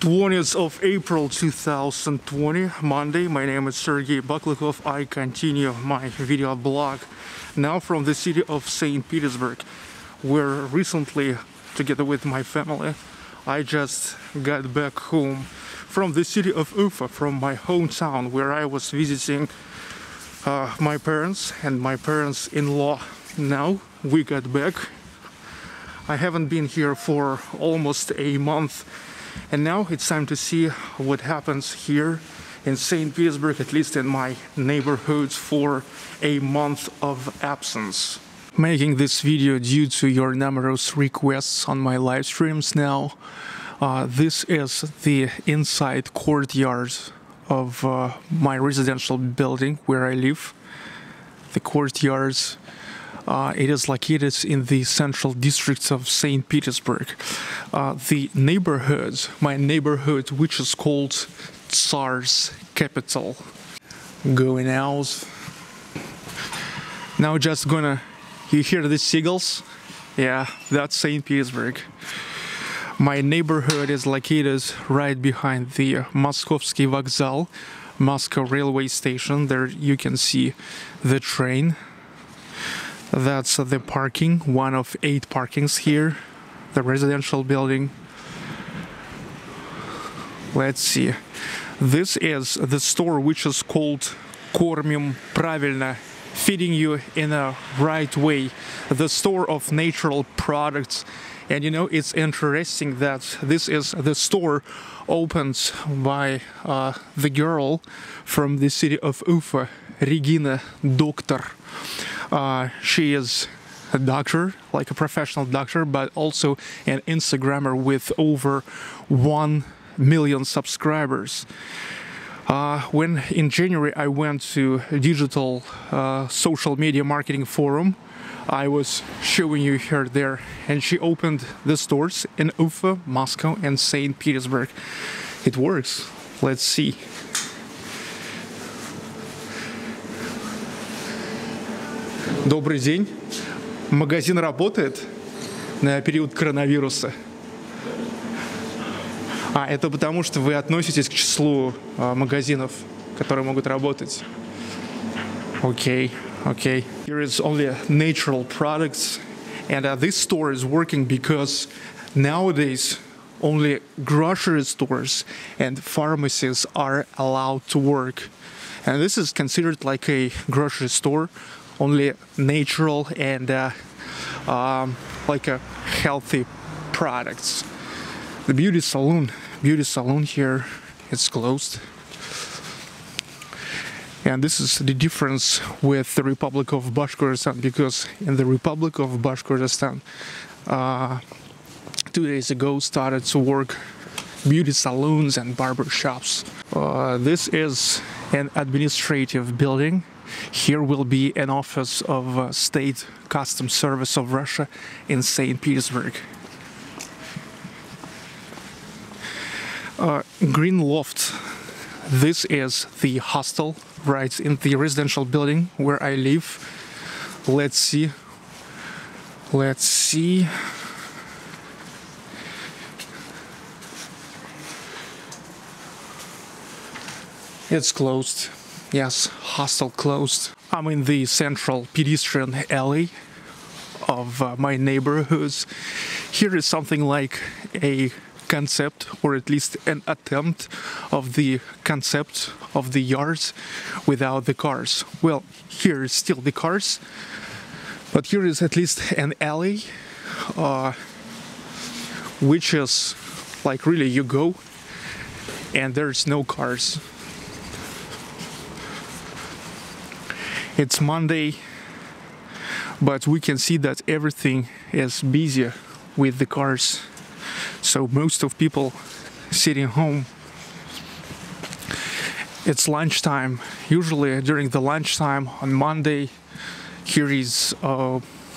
20th of April 2020, Monday. My name is Sergey Baklikov. I continue my video blog now from the city of St. Petersburg, where recently, together with my family, I just got back home from the city of Ufa, from my hometown, where I was visiting my parents and my parents-in-law. Now we got back. I haven't been here for almost a month, and now it's time to see what happens here in St. Petersburg, at least in my neighborhoods, for a month of absence. Making this video due to your numerous requests on my live streams now. This is the inside courtyard of my residential building where I live. The courtyard, it is located in the central district of St. Petersburg. The neighborhood, my neighborhood, which is called Tsar's capital. Going out. Now just gonna, you hear the seagulls? Yeah, that's St. Petersburg. My neighborhood is located right behind the Moskovsky Vokzal, Moscow railway station. There you can see the train. That's the parking, one of 8 parkings here, the residential building. Let's see. This is the store which is called Kормим Правильно, feeding you in a right way. The store of natural products. And you know, it's interesting that this is the store opened by the girl from the city of Ufa, Regina Doctor. She is a doctor, like a professional doctor, but also an Instagrammer with over 1 million subscribers. When in January I went to a digital social media marketing forum, I was showing you her there, and she opened the stores in Ufa, Moscow, and St. Petersburg. It works. Let's see. Добрый день. Магазин работает на период коронавируса? Это потому, что вы относитесь к числу магазинов, которые могут работать. Okay. Here is only natural products, and this store is working because nowadays only grocery stores and pharmacies are allowed to work. And this is considered like a grocery store, only natural and like a healthy products. The beauty salon here is closed. And this is the difference with the Republic of Bashkortostan, because in the Republic of Bashkortostan 2 days ago started to work beauty salons and barber shops. This is an administrative building. Here will be an office of State Customs Service of Russia in St. Petersburg. Green Loft. This is the hostel right in the residential building where I live. Let's see. It's closed. Yes, hostel closed. I'm in the central pedestrian alley of my neighborhoods. Here is something like a concept, or at least an attempt of the concept of the yards without the cars. Well, here is still the cars, but here is at least an alley which is like really you go and there's no cars. It's Monday, but we can see that everything is busy with the cars. So most of people sitting home. It's lunchtime. Usually during the lunchtime on Monday, here is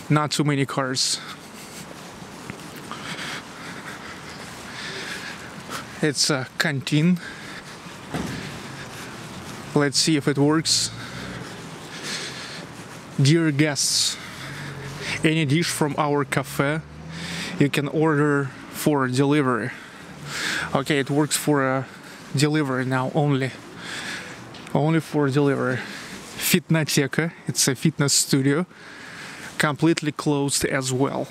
not too many cars. It's a canteen. Let's see if it works. Dear guests, any dish from our cafe you can order for delivery. Okay, it works for delivery now only. Only for delivery. Fitnoteka, it's a fitness studio, completely closed as well.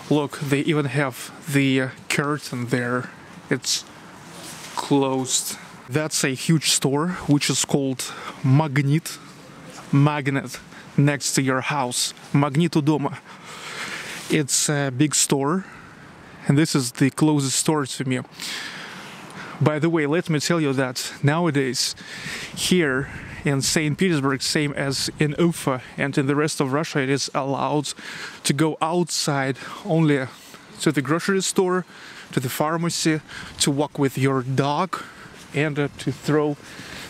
Look, they even have the curtain there. It's closed. That's a huge store which is called Magnet, next to your house. Magnet у дома. It's a big store, and this is the closest store to me. By the way, let me tell you that nowadays here in St. Petersburg, same as in Ufa and in the rest of Russia, it is allowed to go outside only to the grocery store, to the pharmacy, to walk with your dog, and to throw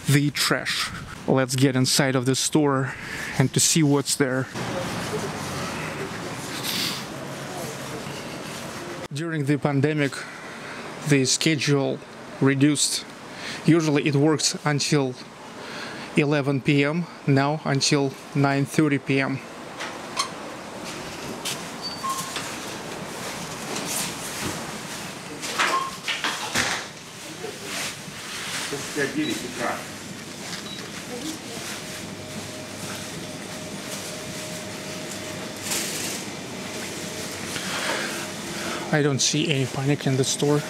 the trash. Let's get inside of the store and to see what's there. During the pandemic, the schedule reduced. Usually it works until 11 p.m. now until 9:30 p.m. I don't see any panic in the store.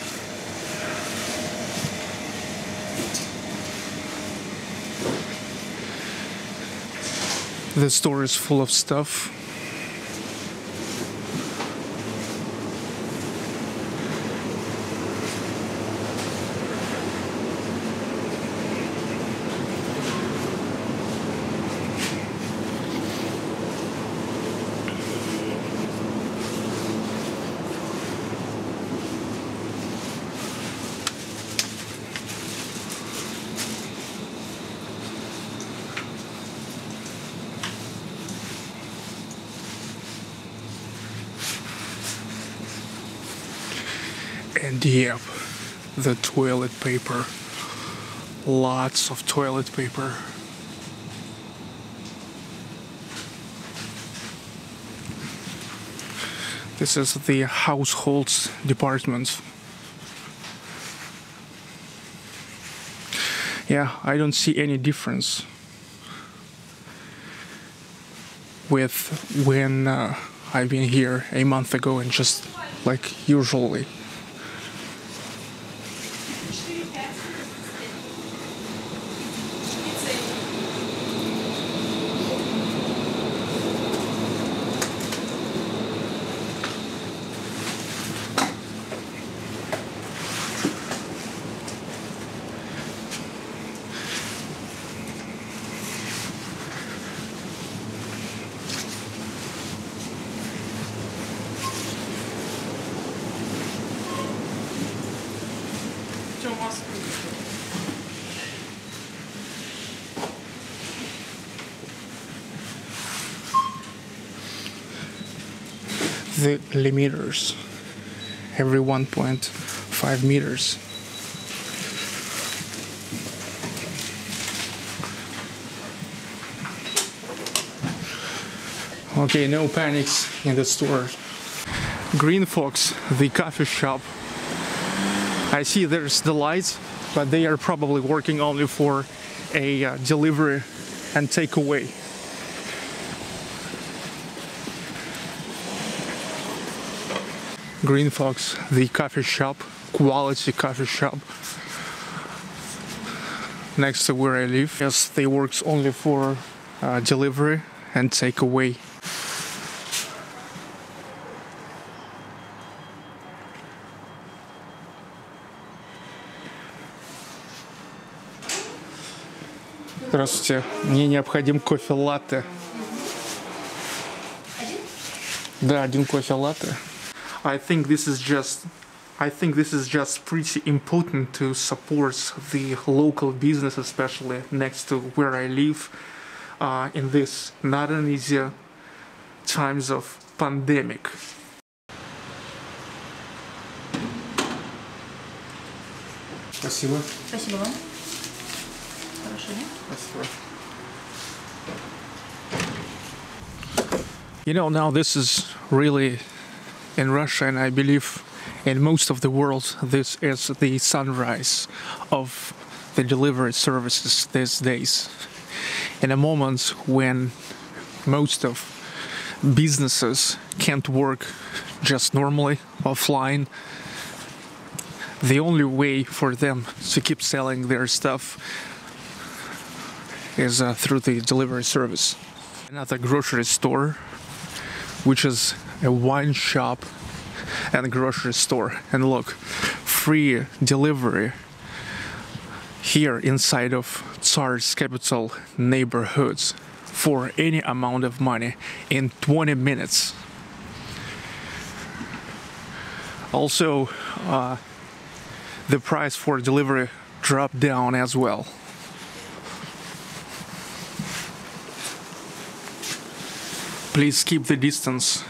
The store is full of stuff. And yep, the toilet paper. Lots of toilet paper. This is the households department. Yeah, I don't see any difference with when I've been here a month ago and just like usually. The limiters every 1.5 meters. Okay, no panics in the store. Green Fox, the coffee shop. I see there's the lights, but they are probably working only for a delivery and takeaway. Green Fox, the coffee shop, quality coffee shop, next to where I live. Yes, they works only for delivery and takeaway. Здравствуйте, мне необходим кофе-латте. Да, один кофе-латте. I think this is just pretty important to support the local business, especially next to where I live, in this not an easy times of pandemic. Спасибо. Спасибо вам. Хорошо. Спасибо. You know, now this is really in Russia, and I believe In most of the world, this is the sunrise of the delivery services these days. In a moment when most of businesses can't work just normally offline, the only way for them to keep selling their stuff is through the delivery service. Another grocery store, which is a wine shop and a grocery store. And look, free delivery here inside of Tsar's capital neighborhoods for any amount of money in 20 minutes. Also, the price for delivery dropped down as well. Please keep the distance.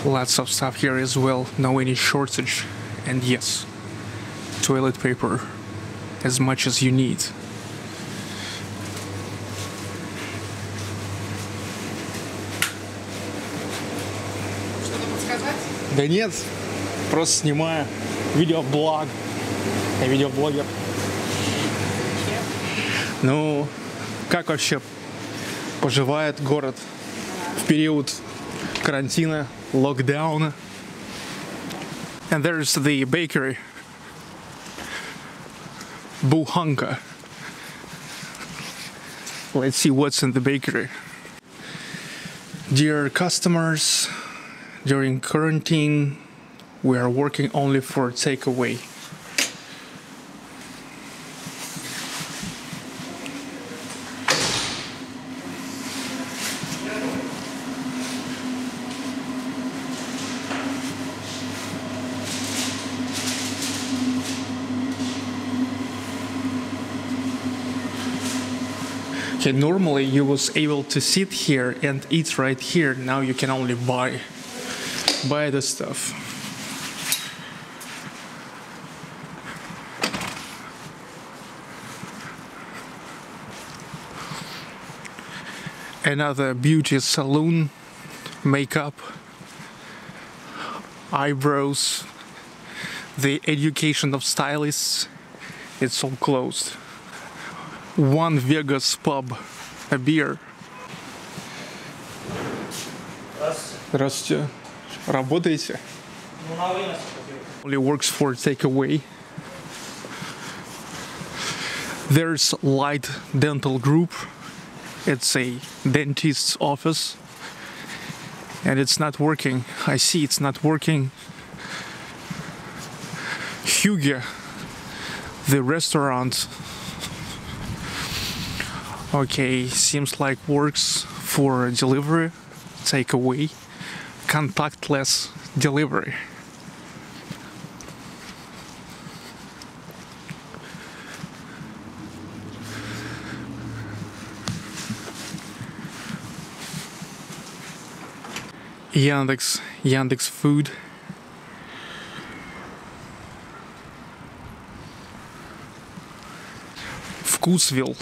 Lots of stuff here as well, no any shortage. And yes, toilet paper, as much as you need. Что-то подсказать? Да нет, просто снимаю видеоблог. Я видеоблогер. Ну, как вообще поживает город в период карантина, локдауна? And there's the bakery, Buhanka. Let's see what's in the bakery. Dear customers, during quarantine, we are working only for takeaway. Okay, normally you was able to sit here and eat right here. Now you can only buy the stuff. Another beauty salon, makeup, eyebrows, the education of stylists, it's all closed. One Vegas pub, a beer. Здравствуйте. Работаете? Only works for takeaway. There's Light Dental Group. It's a dentist's office. And it's not working. I see it's not working. Hygge, the restaurant. Okay, seems like works for delivery, takeaway, contactless delivery. Yandex Food. Вкусвилл.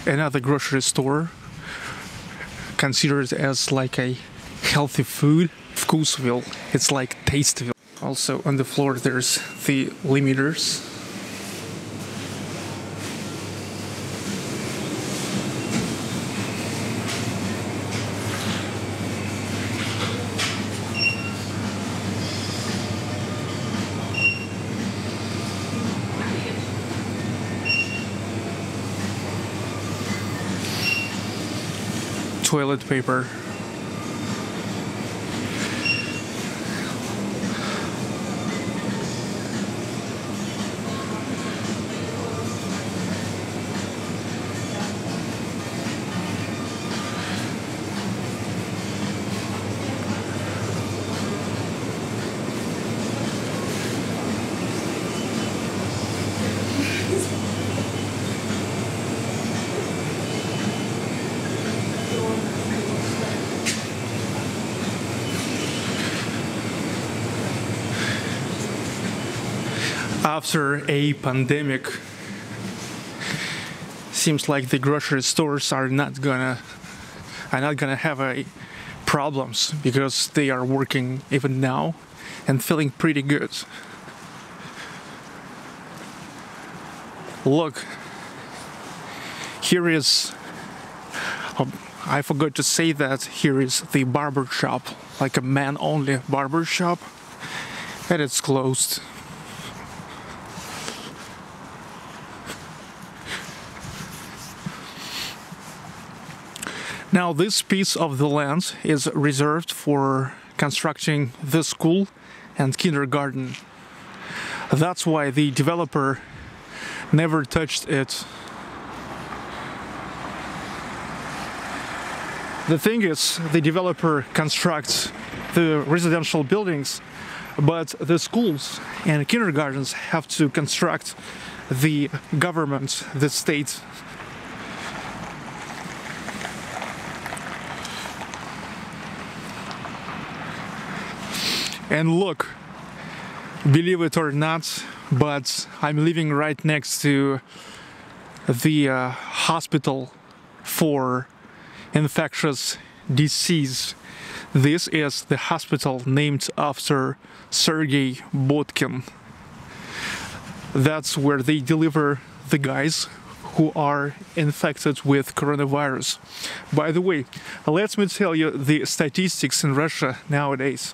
Another grocery store considered as like a healthy food. Вкусвилл. It's like Tasteville. Also on the floor there's the limiters. Toilet paper. After a pandemic, seems like the grocery stores are not gonna have a problems because they are working even now and feeling pretty good. Look, here is, I forgot to say that here is the barber shop, like a man-only barber shop, and it's closed. Now this piece of the land is reserved for constructing the school and kindergarten. That's why the developer never touched it. The thing is, the developer constructs the residential buildings, but the schools and kindergartens have to construct the government, the state. And look, believe it or not, but I'm living right next to the hospital for infectious disease. This is the hospital named after Sergei Botkin. That's where they deliver the guys who are infected with coronavirus. By the way, let me tell you the statistics in Russia nowadays.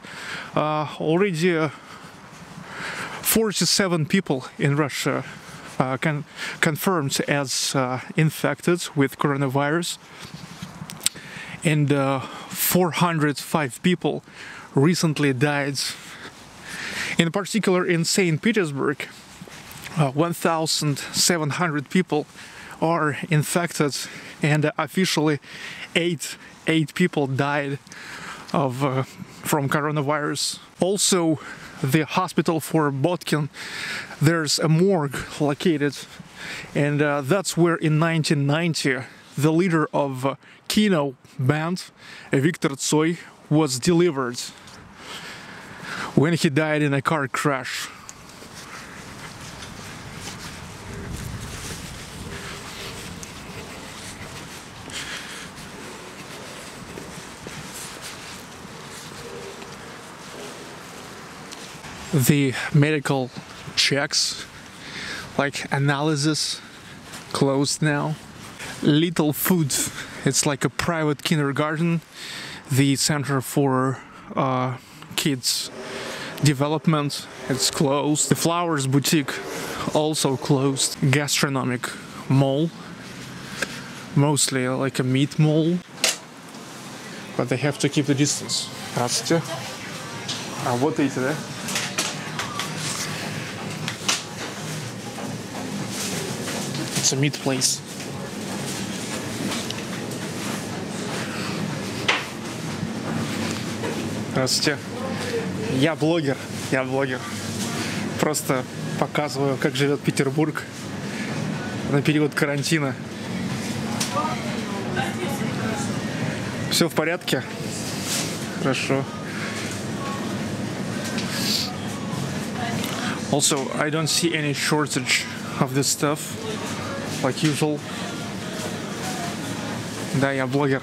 Already 47 people in Russia confirmed as infected with coronavirus, and 405 people recently died. In particular, in St Petersburg, 1,700 people are infected, and officially eight people died from coronavirus. Also, the hospital for Botkin, there's a morgue located, and that's where in 1990 the leader of Kino band, Viktor Tsoi, was delivered when he died in a car crash. The medical checks, like analysis, closed now. Little Food, it's like a private kindergarten, the center for kids development, it's closed. The Flowers Boutique also closed. Gastronomic mall, mostly like a meat mall, but they have to keep the distance. Здравствуйте. Работаете, да? It's a meat place. Здравствуйте. Я блогер. Просто показываю, как живет Петербург на период карантина. Все в порядке? Хорошо. Also, I don't see any shortage of this stuff, like usual. Да, я блогер.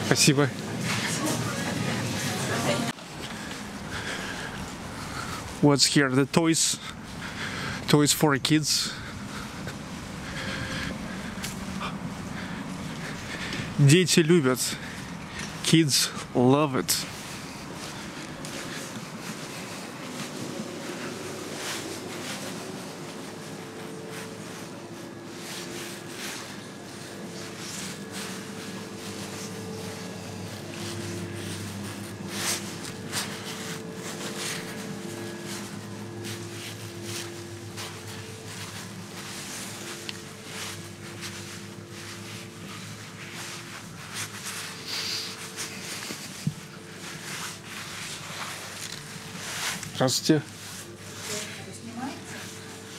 Спасибо. What's here? The toys for kids. Дети любят. Kids love it. Здравствуйте.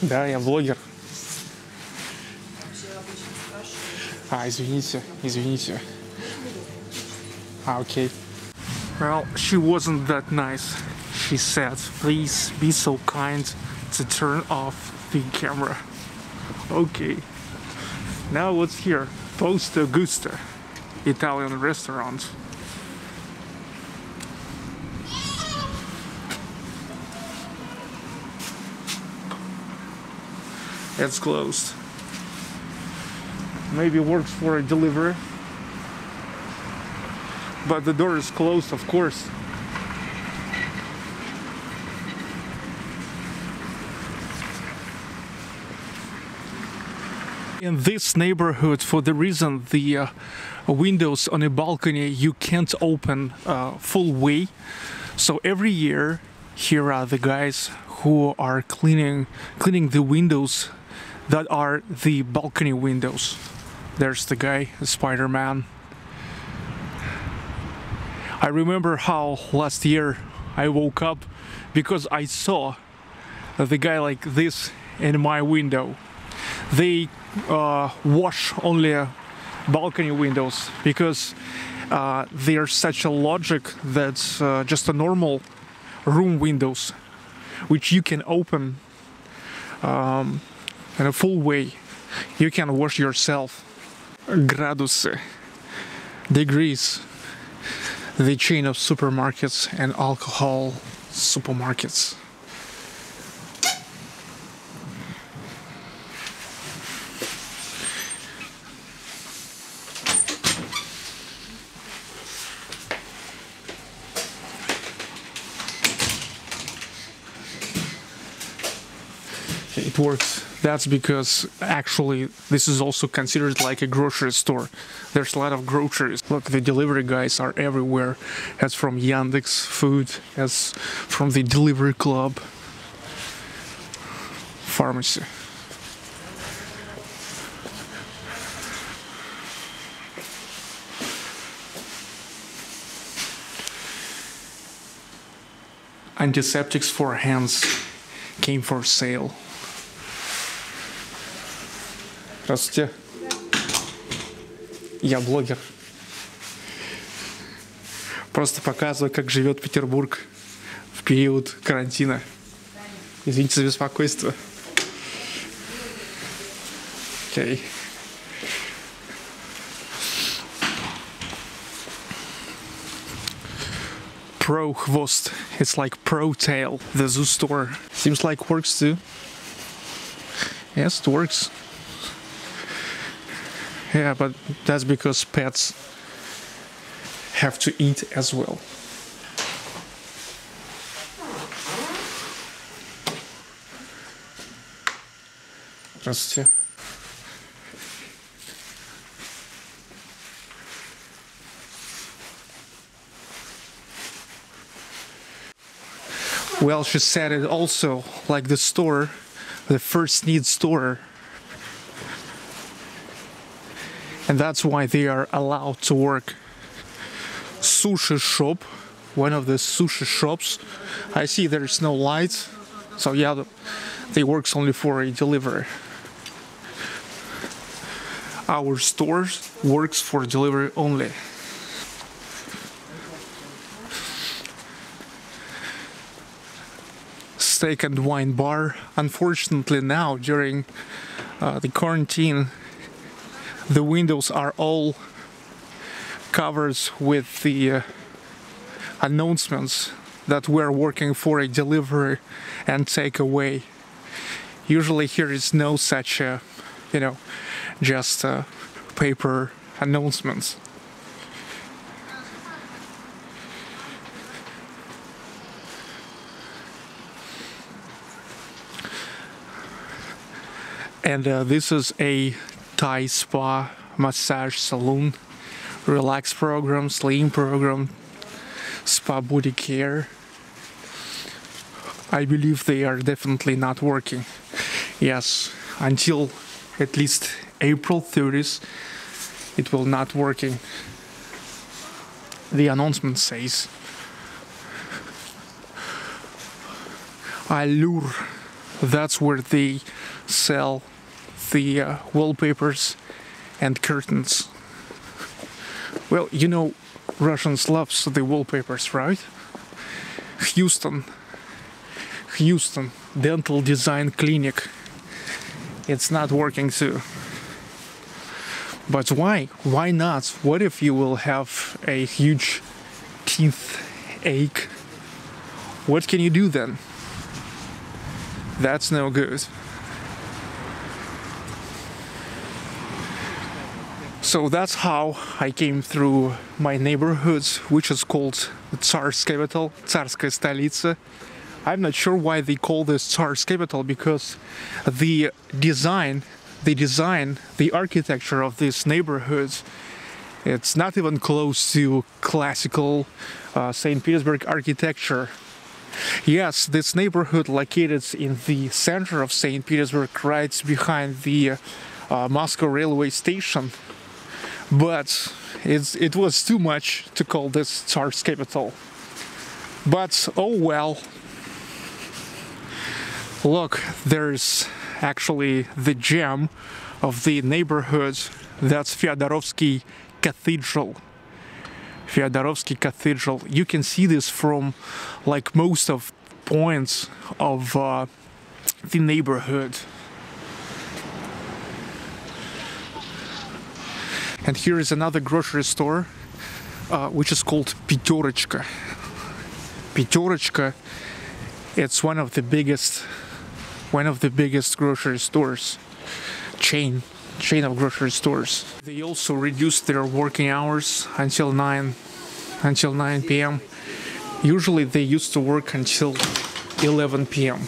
Да, я блогер. Извините. Okay. Well, she wasn't that nice. she said, please be so kind to turn off the camera. Okay. Now what's here? Posto Gusto, Italian restaurant. It's closed. Maybe works for a delivery. But the door is closed, of course. In this neighborhood, for the reason the windows on a balcony you can't open full way, so every year here are the guys who are cleaning the windows that are the balcony windows. There's the guy, Spider-Man. I remember how last year I woke up because I saw the guy like this in my window. They wash only balcony windows because there's such a logic that's just a normal room windows which you can open in a full way. You can wash yourself. Градусы, degrees, the chain of supermarkets and alcohol supermarkets. It works. That's because actually this is also considered like a grocery store. There's a lot of groceries. Look, the delivery guys are everywhere. As from Yandex Food, as from the delivery club, pharmacy. Antiseptics for hands came for sale. Здравствуйте. Я блогер. Просто показываю, как живет Петербург в период карантина. Извините за беспокойство. Okay. Pro Hvost. It's like Pro Tail. The zoo store. Seems like works too. Yes, it works. Yeah, but that's because pets have to eat as well. Здравствуйте. Well, she said it also, like the store, the first need store. And that's why they are allowed to work. Sushi shop, one of the sushi shops. I see there's no light, so yeah, they works only for a delivery. Our store works for delivery only. Steak and wine bar. Unfortunately now, during the quarantine, the windows are all covered with the announcements that we're working for a delivery and takeaway. Usually here is no such, just paper announcements. And this is a Thai spa, massage salon, relax program, slim program, spa body care. I believe they are definitely not working. Yes, until at least April 30th, it will not working. The announcement says. Allure, that's where they sell the wallpapers and curtains. Well, you know, Russians love the wallpapers, right? Houston Dental Design Clinic. It's not working too. But why? Why not? What if you will have a huge teeth ache? What can you do then? That's no good. So that's how I came through my neighborhood, which is called the Tsar's capital, Tsarskaya stolica. I'm not sure why they call this Tsar's capital, because the design, the architecture of this neighborhood, it's not even close to classical St. Petersburg architecture. Yes, this neighborhood located in the center of St. Petersburg, right behind the Moscow railway station. But it was too much to call this Tsar's capital. But oh well. Look, there's actually the gem of the neighborhood. That's Fyodorovsky Cathedral. Fyodorovsky Cathedral. You can see this from like most of points of the neighborhood. And here is another grocery store, which is called Peterочка. Peterочка, it's one of the biggest grocery stores, chain of grocery stores. They also reduced their working hours until 9 p.m. Usually they used to work until 11 p.m.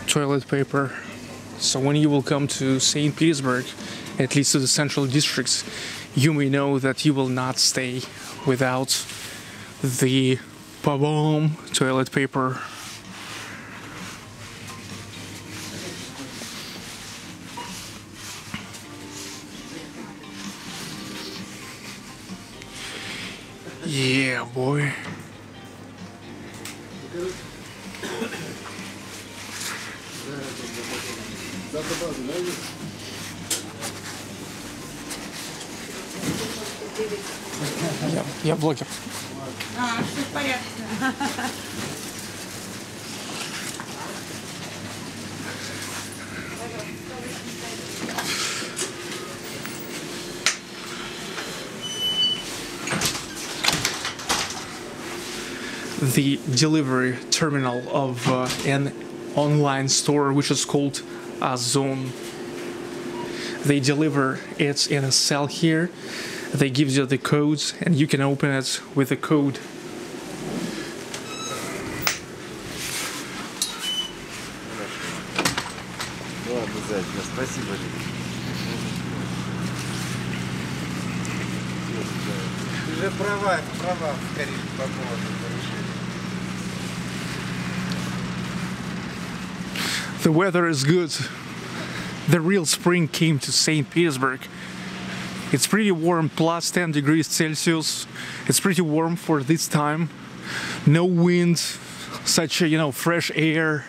Toilet paper. So when you will come to St. Petersburg, at least to the central districts, you may know that you will not stay without the pa-boom toilet paper. Yeah, boy. Я блогер. Все в порядке. The delivery terminal of an online store which is called Ozon. They deliver it in a cell here. They give you the codes and you can open it with the code. The weather is good. The real spring came to St. Petersburg. It's pretty warm, plus 10 degrees Celsius. It's pretty warm for this time. No wind, such a, fresh air.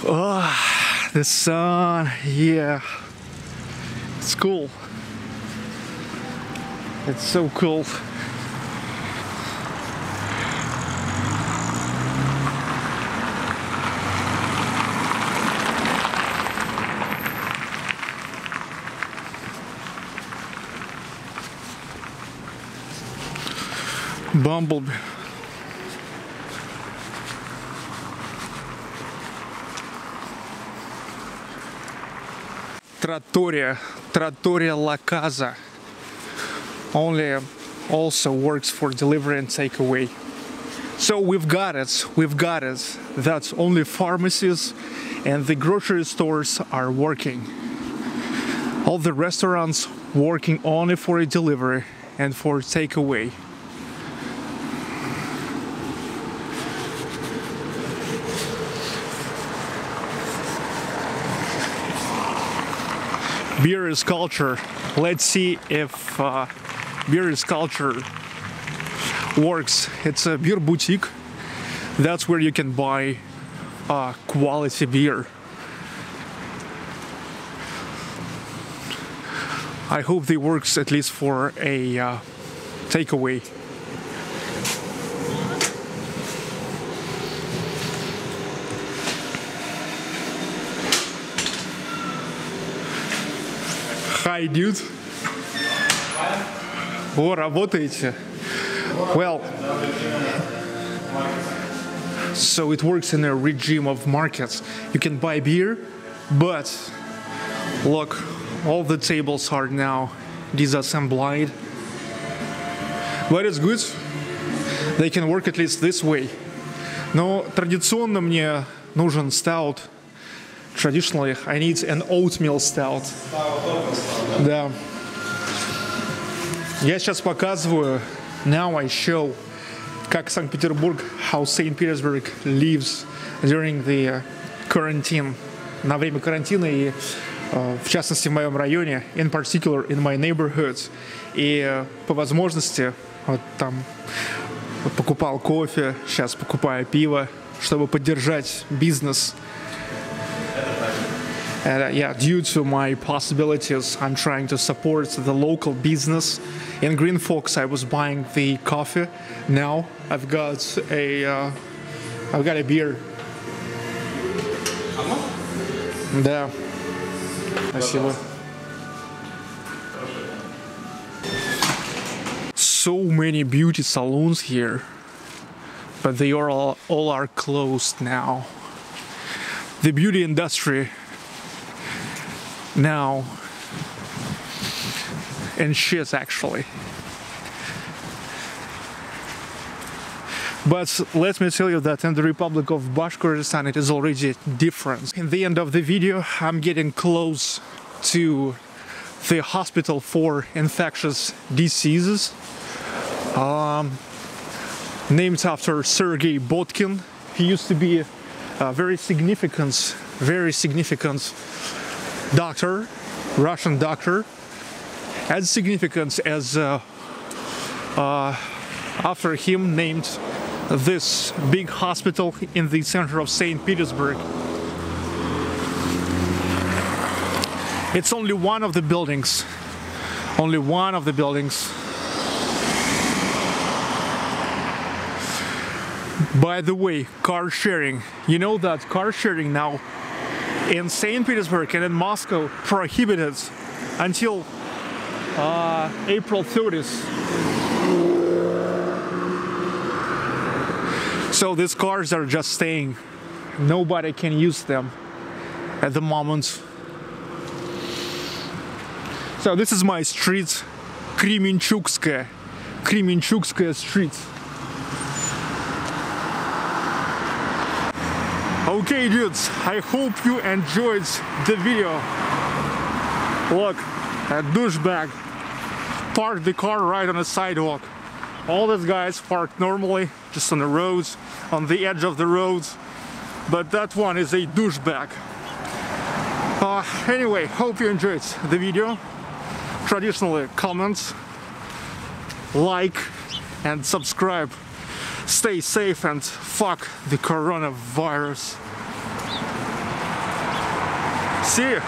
Oh, the sun, yeah. It's cool. It's so cool. Bumblebee. Trattoria La Casa only also works for delivery and takeaway. So we've got it. That only pharmacies and the grocery stores are working. All the restaurants working only for a delivery and for takeaway. Beer is culture. Let's see if beer is culture works. It's a beer boutique. That's where you can buy quality beer. I hope they works at least for a takeaway. Hi, dude. О, работаете? Well, so it works in a regime of markets. You can buy beer, but look, all the tables are now disassembled. But it's good. They can work at least this way. Но традиционно мне нужен stout. Traditionally, I need an oatmeal stout. Да. Я сейчас показываю. Now I show как St Petersburg, how St Petersburg lives during the quarantine. На время карантина и в частности в моем районе, in particular in my neighborhood. И по возможности вот там покупал кофе, сейчас покупаю пиво, чтобы поддержать бизнес. And yeah, due to my possibilities, I'm trying to support the local business. In Green Fox, I was buying the coffee. Now I've got a beer. Да. Спасибо. So many beauty salons here, but they are all are closed now. The beauty industry now in shit actually. But let me tell you that in the Republic of Bashkortostan it is already different. In the end of the video, I'm getting close to the hospital for infectious diseases, named after Sergei Botkin. He used to be a very significant doctor, Russian doctor, as significant as after him named this big hospital in the center of St. Petersburg. It's only one of the buildings. Only one of the buildings. By the way, car sharing. You know that car sharing now in St. Petersburg and in Moscow prohibited until April 30th. So these cars are just staying. Nobody can use them at the moment. So this is my street, Kremenchukskaya street. Okay, dudes, I hope you enjoyed the video. Look, a douchebag parked the car right on the sidewalk. All these guys parked normally, just on the roads, on the edge of the roads. But that one is a douchebag. Anyway, hope you enjoyed the video. Traditionally, comment, like, and subscribe. Stay safe and fuck the coronavirus. See you.